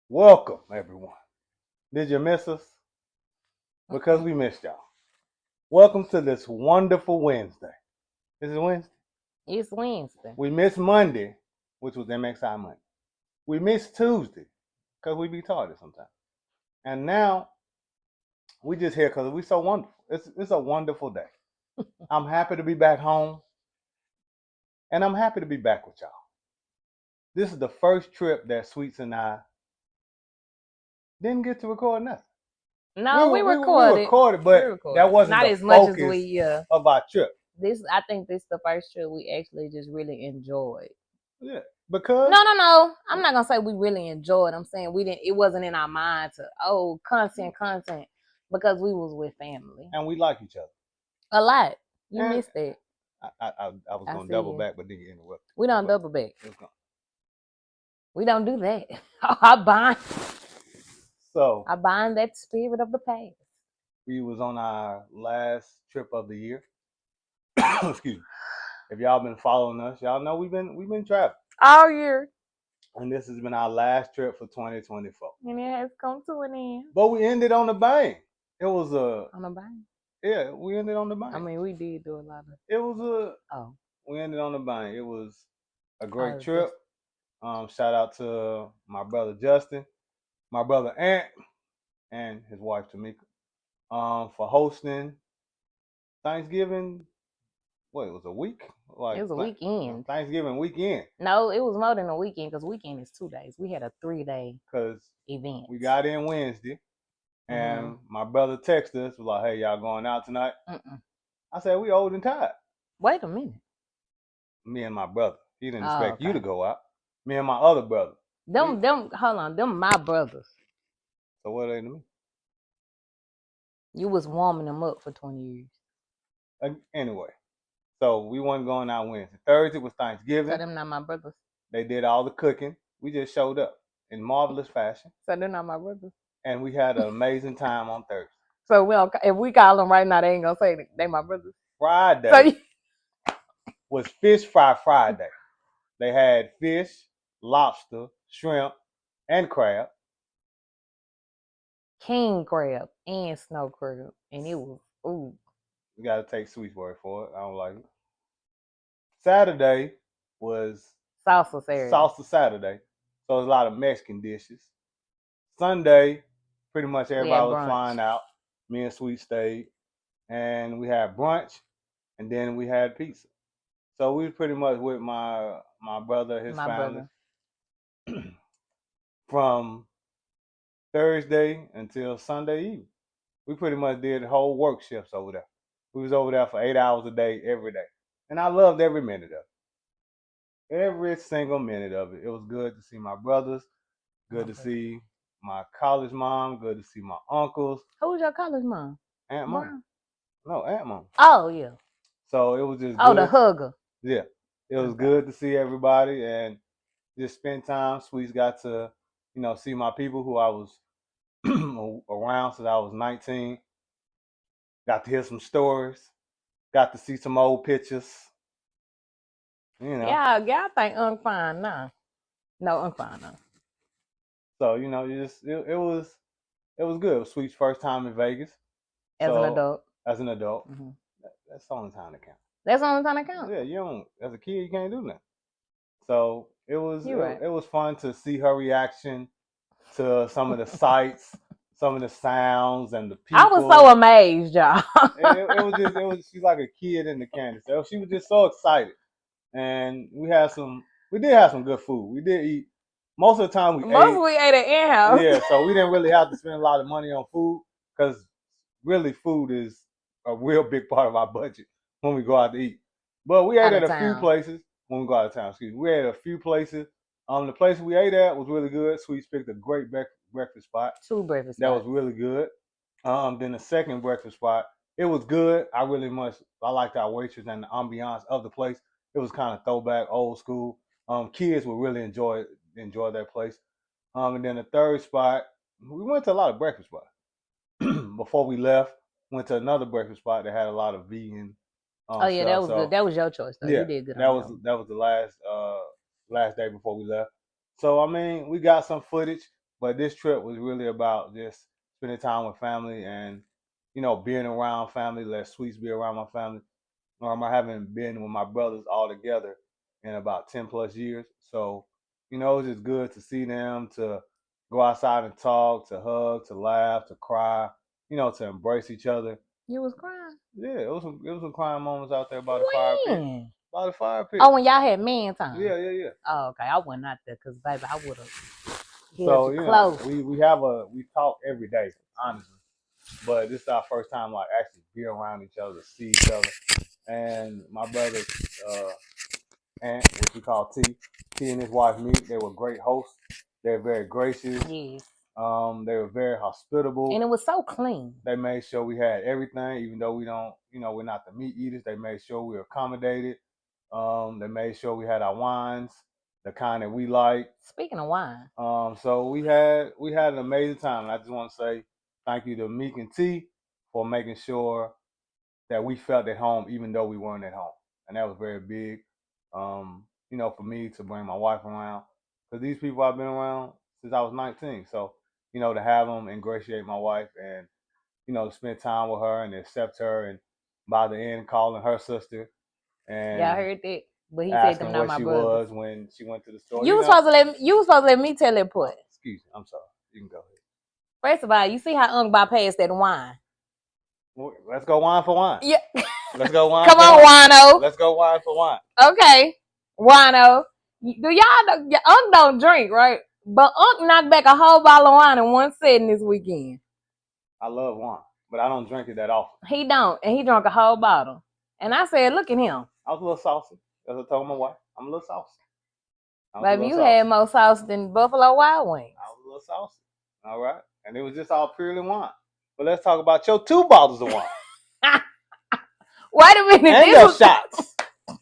Welcome, everyone. Did you miss us? Because Mm-mm. we missed y'all. Welcome to this wonderful Wednesday. This is Wednesday. It's Wednesday. We missed Monday, which was MXI Monday. We missed Tuesday, because we be retarded sometimes. And now, we just here because we so wonderful. It's a wonderful day. I'm happy to be back home, and I'm happy to be back with y'all. This is the first trip that Sweets and I didn't get to record nothing. No, we We recorded. recorded, We but that recorded. wasn't Not the as much as focus we of our trip. I think this is the first trip we actually just really enjoyed. Yeah, because No. I'm not gonna say we really enjoyed. I'm saying we didn't. It wasn't in our mind to content, because we was with family and we like each other. a lot. You And missed that. I was I gonna see double you. back, but then you interrupted. We don't But double back. it's gone. We don't do that. I bind. So I bind that spirit of the past. we was on our last trip of the year. Excuse me. If y'all been following us, y'all know we've been traveling, All year. and this has been our last trip for 2024. And it has come to an end. But we ended on the bang. It was a On a bang. yeah. We ended on the bang. I mean, we did do a lot of. It was a Oh, we ended on the bang. It was a great just trip. Shout out to my brother Justin, my brother Ant, and his wife Tamika, for hosting Thanksgiving. What, it was a week? Like it was a weekend. Thanksgiving weekend. No, it was more than a weekend because weekend is 2 days. We had a 3-day Cause event. we got in Wednesday, and my brother texted us was like, "Hey, y'all going out tonight?" Mm-mm. I said, "We old and tired." Wait a minute. Me and my brother. He didn't Oh, expect you to okay. go out. Me and my other brother. Them, hold on. Them my brothers. So what are they to me? You was warming them up for 20 years. Anyway, so we wasn't going out Wednesday. Thursday was Thanksgiving. So them not my brothers. They did all the cooking. We just showed up in marvelous fashion. So they're not my brothers. And we had an amazing time on Thursday. So if we call them right now, they ain't gonna say they my brothers. Friday was Fish Fry Friday. They had fish, lobster, shrimp, and crab. king crab and snow crab, and it was ooh. You gotta take Sweet's word for it. I don't like it. Saturday was Salsa Saturday. Salsa Saturday. So there's a lot of Mexican dishes. Sunday, pretty much everybody was flying out. Me and Sweet stayed. And we had brunch, and then we had pizza. So we was pretty much with my brother, his family, from Thursday until Sunday evening. We pretty much did whole work shifts over there. We was over there for 8 hours a day, every day. And I loved every minute of it. Every single minute of it. It was good to see my brothers, good to see my college mom, good to see my uncles. Who was your college mom? Aunt Mom. No, Aunt Mom. Oh, yeah. So it was just good. Oh, the hugger. Yeah. It was good to see everybody and just spend time. Sweets got to, see my people who I was around since I was 19. Got to hear some stories. Got to see some old pictures. Yeah, I think Unc fine now. No, Unc fine now. So, it was good. It was Sweet's first time in Vegas. As an adult. As an adult. Mm-hmm. That's the only time that counts. That's the only time that counts. Yeah, you don't. As a kid, you can't do that. So it was it was fun to see her reaction to some of the sights, some of the sounds, and the people. I was so amazed, y'all. it was she's like a kid in the candy store. She was just so excited, and we did have some good food. We did eat. Most of the time we ate at in-house. Yeah, so we didn't really have to spend a lot of money on food because really food is a real big part of our budget when we go out to eat. But we ate at a few places when we go out of town. Excuse me. We ate at a few places. The place we ate at was really good. Sweets picked a great breakfast spot. 2 breakfast spots. That was really good. Then the second breakfast spot, it was good. I liked our waitress and the ambiance of the place. It was kind of throwback, old school. Kids would really enjoy that place. And then the third spot, we went to a lot of breakfast spots. Before we left, went to another breakfast spot that had a lot of vegan. That was good. That was your choice, though. Yeah, you did good. That was the last day before we left. So I mean, we got some footage. But this trip was really about just spending time with family and, being around family, let Sweets be around my family. I haven't been with my brothers all together in about 10 plus years. So, it was just good to see them, to go outside and talk, to hug, to laugh, to cry, to embrace each other. You was crying? Yeah, it was some crying moments out there by the fire pit. When? By the fire pit. Oh, when y'all had man time? Yeah. Oh, okay. I wasn't out there because, baby, I would have So, held you close. we talk every day, honestly. But this is our first time like actually be around each other, see each other. And my brother's aunt, which we call T and his wife meet. They were great hosts. They're very gracious. Yes. They were very hospitable. And it was so clean. They made sure we had everything, even though we don't, we're not the meat eaters. They made sure we were accommodated. They made sure we had our wines, the kind that we like. Speaking of wine. So we had an amazing time. And I just want to say thank you to Meek and T for making sure that we felt at home, even though we weren't at home. And that was very big, for me to bring my wife around. Because these people I've been around since I was 19. So, to have them ingratiate my wife and, to spend time with her and accept her and by the end calling her sister. And yeah, I heard that. But he said them asking not where my she brothers. was when she went to the store. You was supposed to let me tell that point. Excuse me, I'm sorry. You can go ahead. First of all, you see how Ung bypassed that wine. Well, let's go wine for wine. Yeah. Let's go wine. Come on, Wino. Let's go wine for wine. Okay, Wino. Do y'all know, Unk don't drink, right? But Unk knocked back a whole bottle of wine in one sitting this weekend. I love wine, but I don't drink it that often. He don't, and he drank a whole bottle. And I said, look at him. I was a little saucy. As I told my wife, I'm a little saucy. Baby, you had more sauce than Buffalo Wild Wings. I was a little saucy. All right. And it was just all purely wine. But let's talk about your 2 bottles of wine. Wait a minute. And your shots.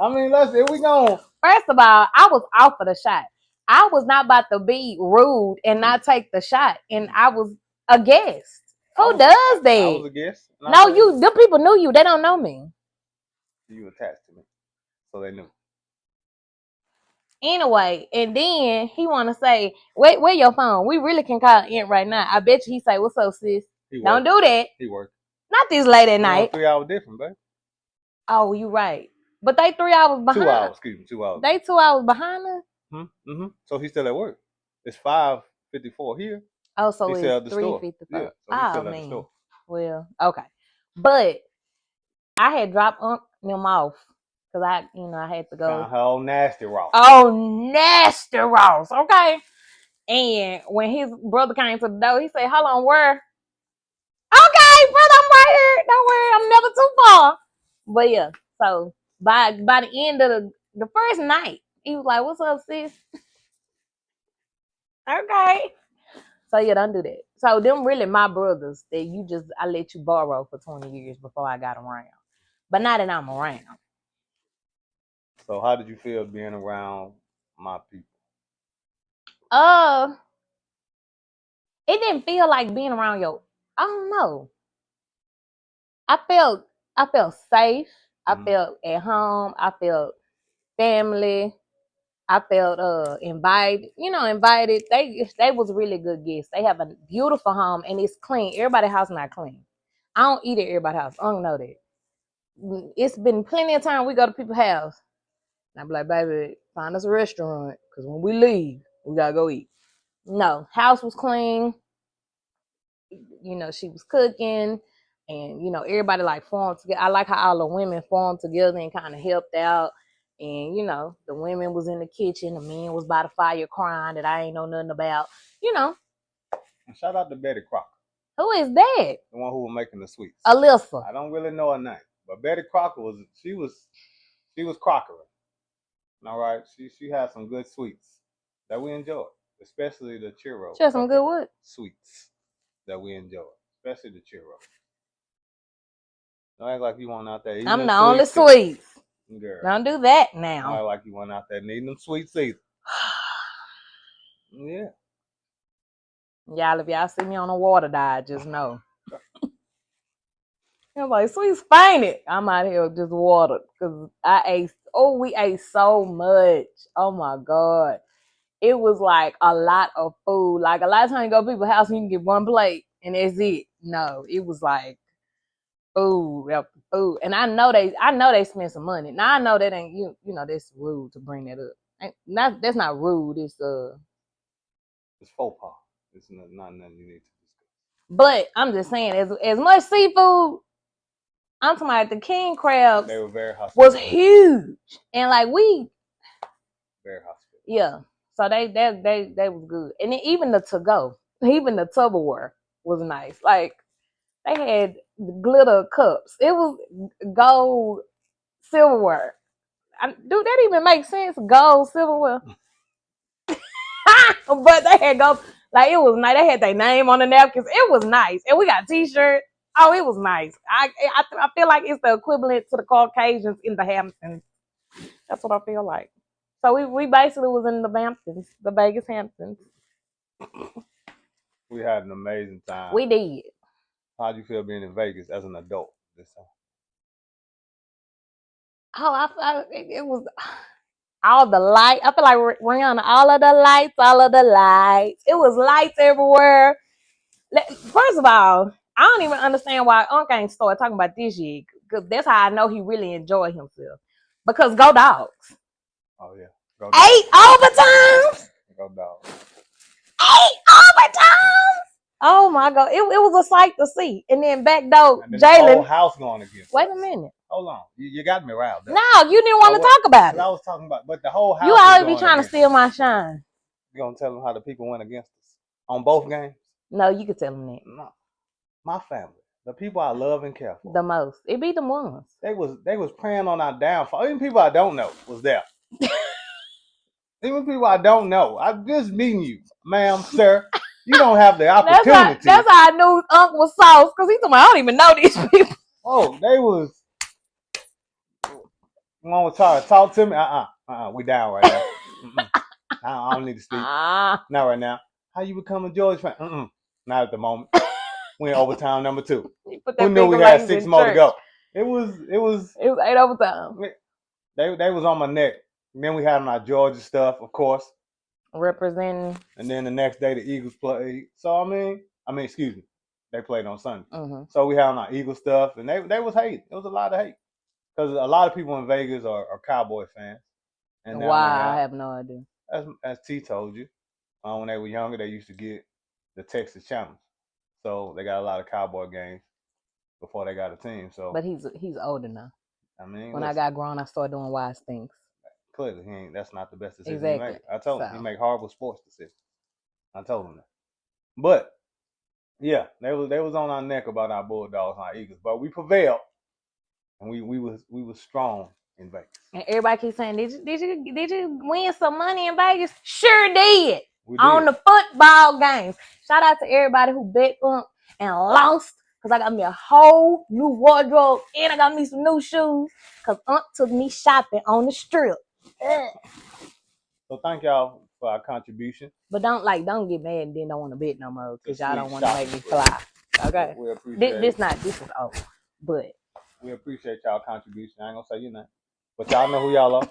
I mean, here we go. First of all, I was off for the shot. I was not about to be rude and not take the shot. And I was a guest. Who does that? I was a guest. No, the people knew you. They don't know me. You attached to me. So they knew. Anyway, and then he want to say, wait, where your phone? We really can call Aunt right now. I bet you he say, what's up, sis? Don't do that. He worked. Not this late at night. 3 hours different, babe. Oh, you right. But they 3 hours behind. 2 hours, excuse me, 2 hours. They 2 hours behind us? Mm-hmm. So he's still at work. It's 5:54 here. Oh, so it's 3:55. Yeah, so he's still at the store. Well, okay. But I had dropped them off because I had to go. Found her old nasty Ross. Oh, nasty Ross. Okay. And when his brother came to the door, he said, hold on, where? Okay, brother, I'm right here. Don't worry, I'm never too far. But yeah, so by the end of the first night, he was like, what's up, sis? Okay. So yeah, don't do that. So them really my brothers that I let you borrow for 20 years before I got around. But now that I'm around. So how did you feel being around my people? It didn't feel like being around I don't know. I felt safe. I felt at home. I felt family. I felt invited. Invited. They was really good guests. They have a beautiful home and it's clean. Everybody's house not clean. I don't eat at everybody's house. I don't know that. It's been plenty of time we go to people's house. And I be like, baby, find us a restaurant because when we leave, we gotta go eat. No, house was clean. She was cooking, and everybody like formed together. I like how all the women formed together and kind of helped out. And the women was in the kitchen, the men was by the fire crying that I ain't know nothing about. And shout out to Betty Crocker. Who is that? The one who was making the sweets. Alyssa. I don't really know her name, but Betty Crocker was Crocker. All right, she had some good sweets that we enjoyed, especially the churro. She had some good what? Sweets that we enjoyed, especially the churro. Don't act like you want out there eating I'm the only sweets. Girl. Don't do that now. Don't act like you went out there needing them sweets either. Yeah. Y'all, if y'all see me on a water dive, just know. I was like, sweets fainted. I'm out here just water because we ate so much. Oh my God. it was like a lot of food. Like a lot of times you go to people's house and you can get one plate and that's it. No, it was like food after food. And I know they spent some money. Now I know that ain't you know, that's rude to bring that up. That's not rude, it's faux pas. It's not nothing you need to discuss. But I'm just saying, as much seafood, I'm talking about the king crabs. They were very hospitable. Was huge, and like very hospitable. Yeah, so they was good, and then even the to go, even the Tupperware was nice. Like they had glitter cups. It was gold silverware. Do that even make sense? Gold silverware. But they had gold. Like it was nice. They had their name on the napkins. It was nice, and we got T-shirts. Oh, it was nice. I feel like it's the equivalent to the Caucasians in the Hamptons. That's what I feel like. So we basically was in the Hamptons, the Vegas Hamptons. We had an amazing time. We did. How'd you feel being in Vegas as an adult this time? Oh, it was all the light. I feel like Rihanna, all of the lights. It was lights everywhere. First of all, I don't even understand why Unc ain't started talking about this yet. Because that's how I know he really enjoyed himself. Because go Dogs. Oh yeah. Go Dogs. 8 overtimes. Go Dogs. 8 overtimes. Oh my God. It was a sight to see. And then back door, Jalen. The whole house going against Wait a minute. Hold on. You got me riled up. No, you didn't want to talk about it. I was talking about, but the whole house. You always be trying to steal my shine. You gonna tell them how the people went against us on both games? No, you could tell them that. No. My family, the people I love and care for. The most. It be the ones. They was praying on our downfall. Even people I don't know was there. Even people I don't know. I'm just meeting you, ma'am, sir. You don't have the opportunity. That's how I knew Unc was sauce, because he told me I don't even know these people. Oh, they was. One was trying to talk to me. We down right now. I don't need to speak. Not right now. How you become a Georgia fan? Not at the moment. We in overtime number 2. Who knew we had 6 more to go? It was 8 overtime. They was on my neck. And then we had on our Georgia stuff, of course. Representing. And then the next day the Eagles played. So I mean, excuse me. They played on Sunday. Mm-hmm. So we had on our Eagles stuff, and they was hating. It was a lot of hate. Because a lot of people in Vegas are Cowboy fans. And why? I have no idea. As T told you, when they were younger, they used to get the Texas channels. So they got a lot of Cowboy games before they got a team. So, but he's older now. I mean, when I got grown, I started doing wise things. Clearly, that's not the best decision exactly. he made. I told him he make horrible sports decisions. I told him that. But yeah, they was on our neck about our Bulldogs and our Eagles, but we prevailed, and we was strong in Vegas. And everybody keeps saying, did you win some money in Vegas? Sure did. On the football games. Shout out to everybody who bet and lost, because I got me a whole new wardrobe and I got me some new shoes, because Aunt took me shopping on the strip. So thank y'all for our contribution. But don't get mad and then don't want to bet no more, because y'all don't want to make me fly. Okay. We appreciate this is over. But we appreciate y'all contribution. I ain't gonna say your name, but y'all know who y'all are.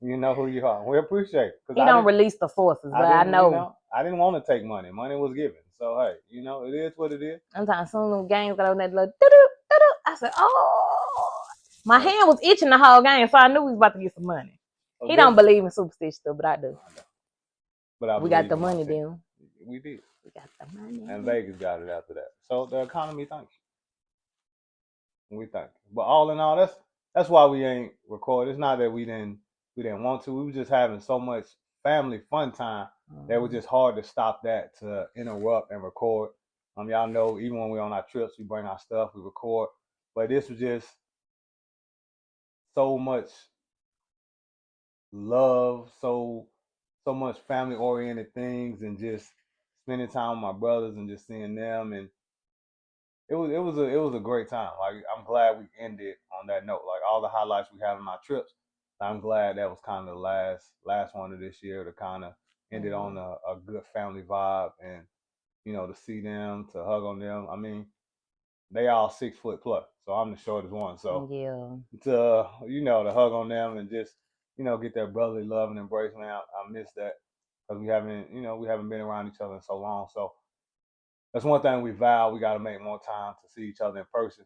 You know who you are. We appreciate it. He don't release the sources, but I know. I didn't want to take money. Money was given. So hey, it is what it is. Sometimes some of them games got on that little I said, oh, my hand was itching the whole game, so I knew we was about to get some money. He don't believe in superstition stuff, but I do. But we got the money then. We did. We got the money. And Vegas got it after that. So the economy thanks you. We thank you. But all in all, that's why we ain't record. It's not that we didn't want to. We were just having so much family fun time that it was just hard to stop that, to interrupt and record. Y'all know, even when we're on our trips, we bring our stuff, we record. But this was just so much love, so much family oriented things, and just spending time with my brothers and just seeing them, and it was a great time. Like, I'm glad we ended on that note. Like, all the highlights we had on our trips, I'm glad that was kind of the last one of this year to kind of end it on a good family vibe, and to see them, to hug on them. I mean, they all 6 foot plus, so I'm the shortest one. So yeah, to to hug on them and just get that brotherly love and embrace, man. I miss that because we haven't been around each other in so long. So that's one thing we vow. We got to make more time to see each other in person,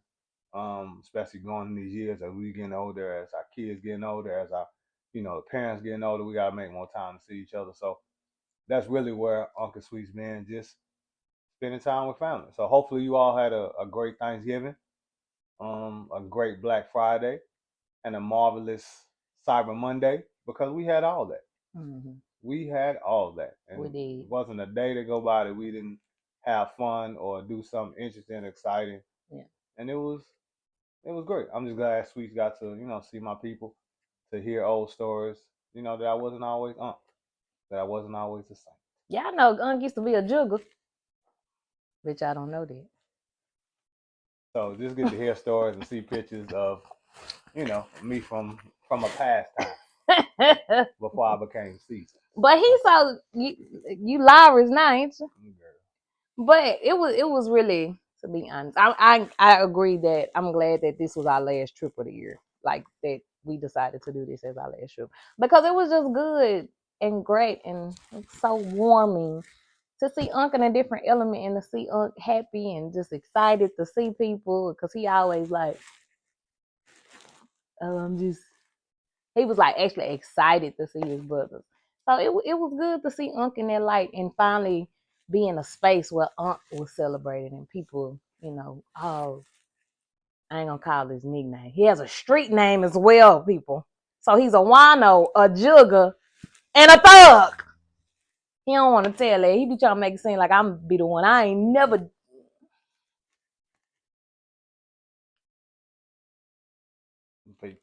especially going in these years as we getting older, as our kids getting older, as our, the parents getting older. We got to make more time to see each other. So that's really where Uncle Sweet's been, just spending time with family. So hopefully you all had a great Thanksgiving, a great Black Friday, and a marvelous Cyber Monday because we had all that. Mm-hmm. We had all that, and We did. it wasn't a day to go by that we didn't have fun or do something interesting, and exciting. Yeah. And it was great. I'm just glad Sweets got to see my people, to hear old stories. That I wasn't always that I wasn't always the same. Yeah, I know Unc used to be a jugger, bitch. I don't know that. So just get to hear stories and see pictures of me from a past time before I became seasoned. But he saw you Lowry's now, ain't you? But it was really, to be honest, I agree that I'm glad that this was our last trip of the year. Like that we decided to do this as our last trip because it was just good and great and it's so warming to see Unc in a different element and to see Unc happy and just excited to see people because he always like, oh, he was like actually excited to see his brothers. So it was good to see Unc in that light and finally be in a space where Unc was celebrated and people, oh, I ain't gonna call his nickname. He has a street name as well, people. So he's a wino, a jugger, and a thug. He don't want to tell that. He be trying to make it seem like I'm be the one. I ain't never. People.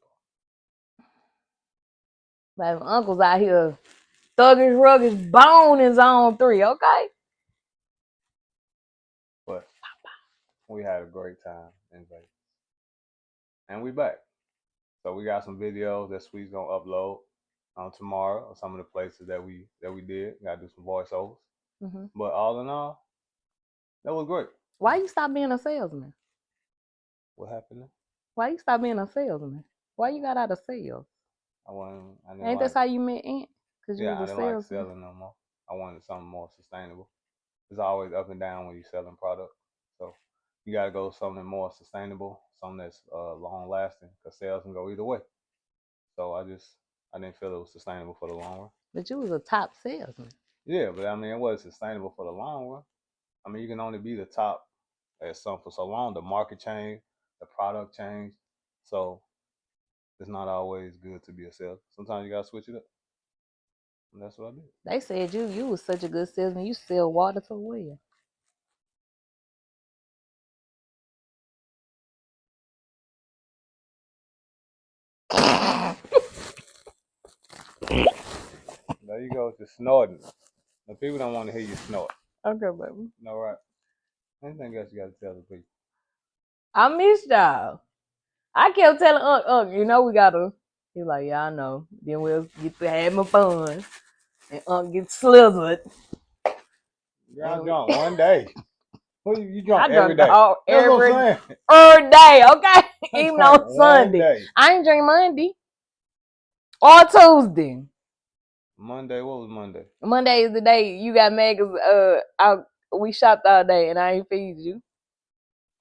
Like uncle's out here, thuggish, ruggish, bone is on 3, okay? But we had a great time in Vegas. And we back. So we got some videos that Sweet's gonna upload tomorrow of some of the places that we did. Gotta do some voiceovers. Mm-hmm. But all in all, that was great. Why you stop being a salesman? What happened there? Why you stop being a salesman? Why you got out of sales? Ain't that how you met Aunt? Because you was a didn't like salesman. selling no more. I wanted something more sustainable. It's always up and down when you're selling product. So you got to go something more sustainable, something that's long lasting, because sales can go either way. So I didn't feel it was sustainable for the long run. But you was a top salesman. Yeah, but I mean, it wasn't sustainable for the long run. I mean, you can only be the top at something for so long. The market changed, the product changed. So it's not always good to be a salesman. Sometimes you got to switch it up. And that's what I did. They said you was such a good salesman. You sell water so well. There you go, just snorting. The people don't want to hear you snort. Okay, baby. All right. Anything else you got to tell the people? I missed y'all. I kept telling Unc, we gotta. He's like, yeah, I know. Then we'll get to having fun. And Unc gets slithered. Y'all drunk one day. You drunk I every drunk day. That's what I'm saying. Every day, okay? Even on One Sunday. day. I ain't drink Monday or Tuesday. Monday, what was Monday? Monday is the day you got mad because we shopped all day and I ain't feed you.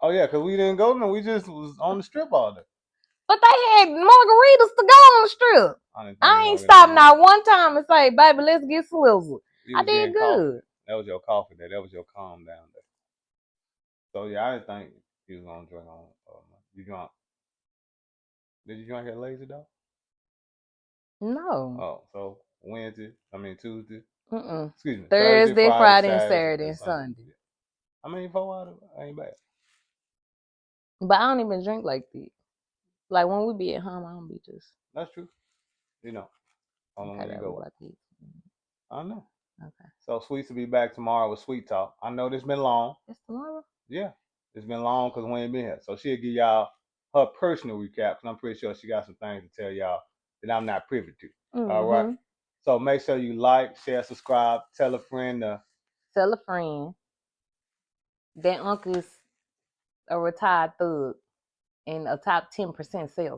Oh yeah, because we didn't go no. We just was on the strip all day. But they had margaritas to go on the strip. I ain't stopped not one time and say, baby, let's get slizzled. I did good. Coffee. That was your coffee day. That was your calm down day. So yeah, I didn't think you was gonna drink on. You drunk? Did you drink at Lazy Dog? No. Oh, so Tuesday. Excuse me. Thursday, Friday, and Saturday, and Sunday. Yeah. I mean, 4 hours ain't bad. But I don't even drink like that. Like when we be at home, I don't be just. That's true. Only when you go. I know. Okay. So Sweet to be back tomorrow with Sweet Talk. I know this been long. It's tomorrow? Yeah. It's been long because we ain't been here. So she'll give y'all her personal recap. And I'm pretty sure she got some things to tell y'all that I'm not privy to. Mm-hmm. All right. So make sure you like, share, subscribe, tell a friend. Tell a friend that Uncle's a retired thug and a top 10% sales.